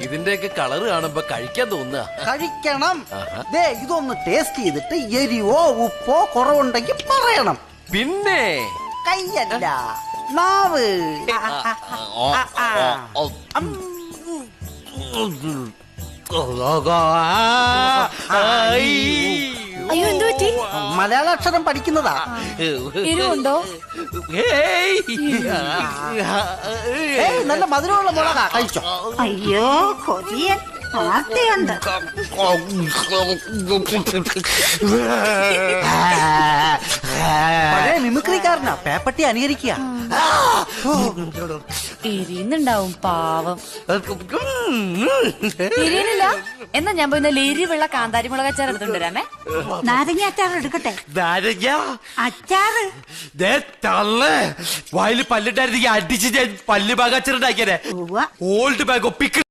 ഇതിന്റെയൊക്കെ കളറ് കാണുമ്പോ കഴിക്കാൻ തോന്നുക. കഴിക്കണം. ദേ ഇതൊന്ന് ടേസ്റ്റ് ചെയ്തിട്ട് എരിവോ ഉപ്പോ കുറവുണ്ടെങ്കിൽ പറയണം. പിന്നെ കയ്യല്ല, നാവ്. അയ്യോ എന്തു പറ്റി? മലയാള അക്ഷരം പഠിക്കുന്നതാ. എരിവുണ്ടോ? നല്ല മധുരമുള്ള മുളകാ, കഴിച്ചോ. അയ്യോ കൊതിയൻ ആർത്തിയുണ്ട്. പഴയ മിമിക്രിക്കാരനാ, പേപ്പട്ടി അനുകരിക്കുക. എരിയുന്നുണ്ടാവും പാവം. എരിയനില്ല എന്നാ ഞാൻ പോയി എരിവുള്ള കാന്താരി മുളകച്ചാർ എടുത്തോണ്ട് വരാമേ. നാരങ്ങ അച്ചാർ എടുക്കട്ടെ? അച്ചാറ് വയല് പല്ലിട്ടായിരുന്നെങ്കിൽ അടിച്ച് ഞാൻ പല്ല് ഭാഗം അച്ഛനുണ്ടാക്കിയേ. Old bag ഒപ്പിക്ക